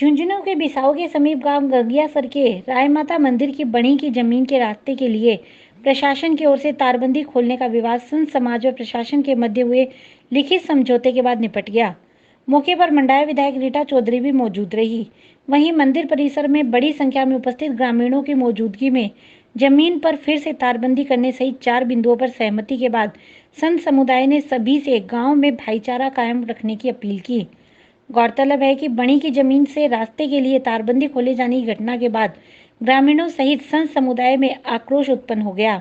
झुंझुनू के बिसाऊ के समीप गांव गगियासर के रायमाता मंदिर की बणी की जमीन के रास्ते के लिए प्रशासन की ओर से तारबंदी खोलने का विवाद संत समाज व प्रशासन के मध्य हुए लिखित समझौते के बाद निपट गया। मौके पर मंडाया विधायक रीटा चौधरी भी मौजूद रही। वहीं मंदिर परिसर में बड़ी संख्या में उपस्थित ग्रामीणों की मौजूदगी में जमीन पर फिर से तारबंदी करने सहित 4 बिंदुओं पर सहमति के बाद संत समुदाय ने सभी से गाँव में भाईचारा कायम रखने की अपील की। गौरतलब है कि बणी की जमीन से रास्ते के लिए तारबंदी खोले जाने की घटना के बाद ग्रामीणों सहित संत समुदाय में आक्रोश उत्पन्न हो गया।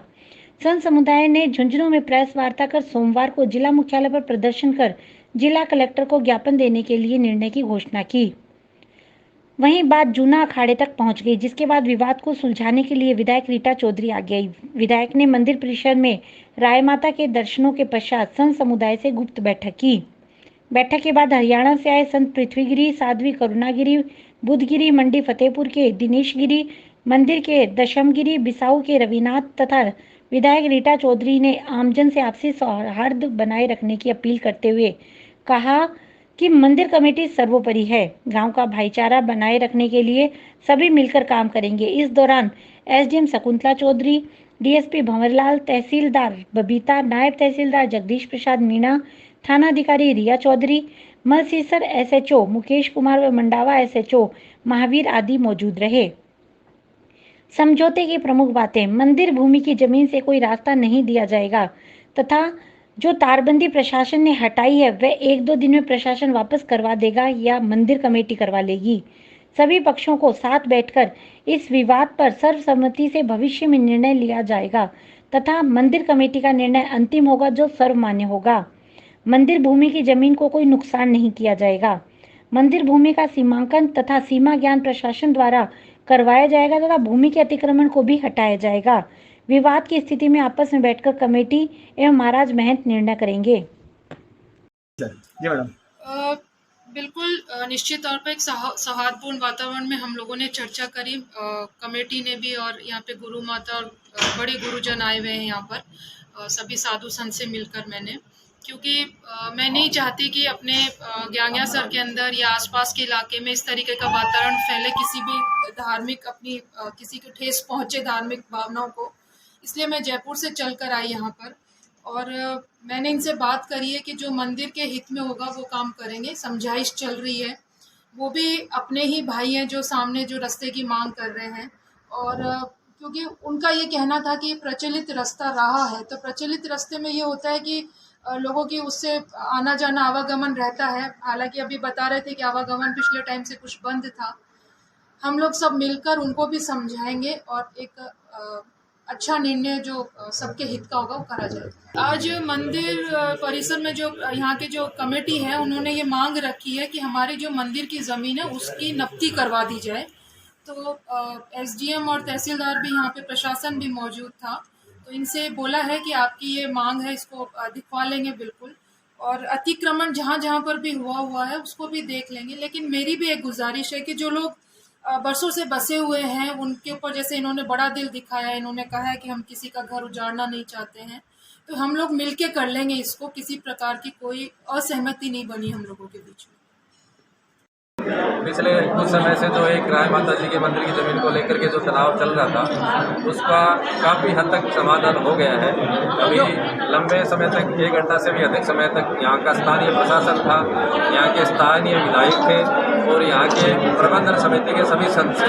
संत समुदाय ने झुंझुनू में प्रेस वार्ता कर सोमवार को जिला मुख्यालय पर प्रदर्शन कर जिला कलेक्टर को ज्ञापन देने के लिए निर्णय की घोषणा की। वहीं बात जूना अखाड़े तक पहुंच गई, जिसके बाद विवाद को सुलझाने के लिए विधायक रीटा चौधरी आ गई। विधायक ने मंदिर परिसर में राय माता के दर्शनों के पश्चात संत समुदाय से गुप्त बैठक की। बैठक के बाद हरियाणा से आए संत पृथ्वीगिरी, साध्वी करुणागिरी, बुधगिरी, मंडी फतेहपुर के दिनेश गिरी, मंदिर के दशमगिरी, बिसाऊ के रविनाथ तथा विधायक रीटा चौधरी ने आमजन से आपसी सौहार्द बनाए रखने की अपील करते हुए कहा कि मंदिर कमेटी सर्वोपरि है। गांव का भाईचारा बनाए रखने के लिए सभी मिलकर काम करेंगे। इस दौरान एसडीएम शकुंतला चौधरी, डीएसपी भंवरलाल, तहसीलदार बबीता, नायब तहसीलदार जगदीश प्रसाद मीणा, थानाधिकारी रिया चौधरी, मलसीसर एसएचओ मुकेश कुमार व मंडावा एसएचओ महावीर आदि मौजूद रहे। समझौते की प्रमुख बातें: मंदिर भूमि की जमीन से कोई रास्ता नहीं दिया जाएगा तथा जो तारबंदी प्रशासन ने हटाई है वह 1-2 दिन में प्रशासन वापस करवा देगा या मंदिर कमेटी करवा लेगी। सभी पक्षों को साथ बैठकर इस विवाद पर सर्वसम्मति से भविष्य में निर्णय लिया जाएगा तथा मंदिर कमेटी का निर्णय अंतिम होगा जो सर्वमान्य होगा। मंदिर भूमि की जमीन को कोई नुकसान नहीं किया जाएगा। मंदिर भूमि का सीमांकन तथा सीमा ज्ञान प्रशासन द्वारा करवाया जाएगा तथा भूमि के अतिक्रमण को भी हटाया जाएगा। विवाद की स्थिति में आपस में बैठकर कमेटी एवं महाराज महंत निर्णय करेंगे। जी मैडम। बिल्कुल निश्चित तौर पर एक सौहार्दपूर्ण वातावरण में हम लोगों ने चर्चा करी। कमेटी ने भी और यहाँ पे गुरु माता और बड़े गुरुजन आए हुए हैं यहाँ पर, सभी साधु संत से मिलकर मैंने, क्योंकि मैं नहीं चाहती कि अपने गयासर के अंदर या आसपास के इलाके में इस तरीके का वातावरण फैले, किसी भी धार्मिक अपनी किसी को ठेस पहुंचे धार्मिक भावनाओं को। इसलिए मैं जयपुर से चलकर आई यहाँ पर और मैंने इनसे बात करी है कि जो मंदिर के हित में होगा वो काम करेंगे। समझाइश चल रही है, वो भी अपने ही भाई हैं जो सामने जो रास्ते की मांग कर रहे हैं। और क्योंकि उनका ये कहना था कि प्रचलित रास्ता रहा है, तो प्रचलित रास्ते में ये होता है कि लोगों की उससे आना जाना आवागमन रहता है। हालांकि अभी बता रहे थे कि आवागमन पिछले टाइम से कुछ बंद था। हम लोग सब मिलकर उनको भी समझाएंगे और एक अच्छा निर्णय जो सबके हित का होगा वो करा जाएगा। आज मंदिर परिसर में जो यहाँ के जो कमेटी है उन्होंने ये मांग रखी है कि हमारी जो मंदिर की ज़मीन है उसकी नब्ती करवा दी जाए। तो एसडीएम और तहसीलदार भी यहाँ पे, प्रशासन भी मौजूद था, तो इनसे बोला है कि आपकी ये मांग है इसको दिखवा लेंगे बिल्कुल, और अतिक्रमण जहाँ जहाँ पर भी हुआ है उसको भी देख लेंगे। लेकिन मेरी भी एक गुजारिश है कि जो लोग बरसों से बसे हुए हैं उनके ऊपर, जैसे इन्होंने बड़ा दिल दिखाया है, इन्होंने कहा है कि हम किसी का घर उजाड़ना नहीं चाहते हैं, तो हम लोग मिलके कर लेंगे इसको। किसी प्रकार की कोई असहमति नहीं बनी हम लोगों के बीच में। पिछले कुछ समय से जो एक राय माता जी के मंदिर की जमीन को लेकर के जो तनाव चल रहा था उसका काफ़ी हद तक समाधान हो गया है। अभी लंबे समय तक 1 घंटा से भी अधिक समय तक यहाँ का स्थानीय प्रशासन था, यहाँ के स्थानीय विधायक थे और यहाँ के प्रबंधन समिति के सभी सदस्य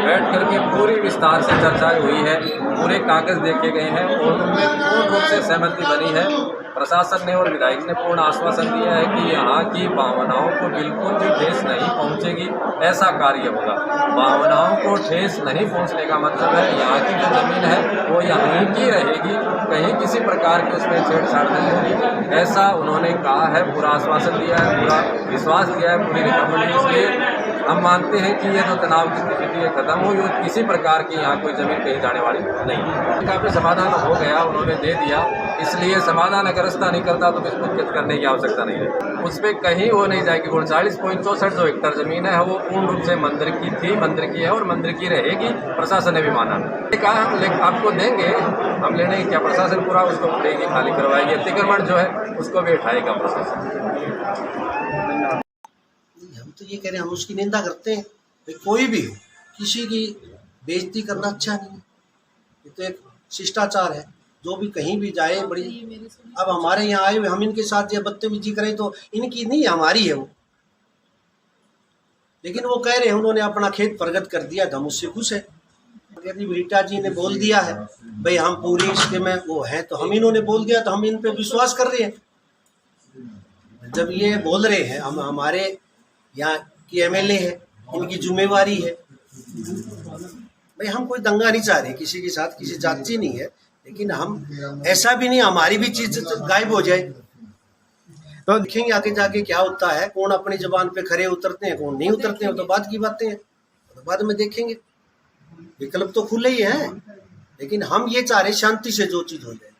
बैठ करके पूरी विस्तार से चर्चा हुई है। पूरे कागज देखे गए हैं और उनमें पूर्ण रूप से सहमति बनी है। प्रशासन ने और विधायक ने पूर्ण आश्वासन दिया है कि यहाँ की भावनाओं को बिल्कुल भी ठेस नहीं पहुँचेगी, ऐसा कार्य होगा। भावनाओं को ठेस नहीं पहुँचने का मतलब है यहाँ की जो जमीन है वो यहाँ की रहेगी, कहीं किसी प्रकार की उसमें छेड़छाड़ नहीं होगी, ऐसा उन्होंने कहा है। पूरा आश्वासन दिया है, पूरा विश्वास दिया है पूरी रिकमेंड। इसलिए हम मानते हैं कि ये जो तनाव की स्थिति है खत्म हुई और किसी प्रकार की यहाँ कोई जमीन कहीं जाने वाली नहीं। काफ़ी समाधान हो गया, उन्होंने दे दिया, इसलिए समाधान अगर रास्ता नहीं करता तो इसको कुछ करने की आवश्यकता नहीं है। उस पर कहीं वो नहीं जाएगी। 39.64 जो हेक्टर जमीन है वो पूर्ण रूप से मंदिर की थी, मंदिर की है और मंदिर की रहेगी। प्रशासन ने भी माना, कहा हम आपको देंगे, हम लेने की क्या, प्रशासन पूरा उसको देगी, खाली करवाएगी। अतिक्रमण जो है उसको भी उठाएगा प्रशासन। तो ये कह रहे हैं, हम उसकी निंदा करते हैं। भाई कोई भी हो, किसी की बेइज्जती करना अच्छा नहीं है, ये तो एक शिष्टाचार है। जो भी कहीं भी जाए बड़ी, अब हमारे यहाँ आए हुए हम इनके साथ ये बदतमीजी करें तो इनकी नहीं, हमारी है वो। लेकिन वो कह रहे हैं उन्होंने अपना खेत प्रगट कर दिया तो हम उससे खुश है। यदि रीटा जी ने बोल दिया है भाई हम पूरी इसके में वो है, तो हम इन्होंने बोल दिया तो हम इन पे विश्वास कर रहे हैं। जब ये बोल रहे हैं, हम हमारे यहाँ की एमएलए है, इनकी जिम्मेवारी है। भाई हम कोई दंगा नहीं चाह रहे किसी के साथ, किसी जाति नहीं है, लेकिन हम ऐसा भी नहीं हमारी भी चीज गायब हो जाए। तो देखेंगे आगे जाके क्या होता है, कौन अपनी जबान पे खरे उतरते हैं, कौन नहीं उतरते हैं, तो बाद की बातें हैं, तो बाद में देखेंगे। विकल्प तो खुले ही हैं, लेकिन हम ये चाह रहे शांति से जो चीज हो जाए।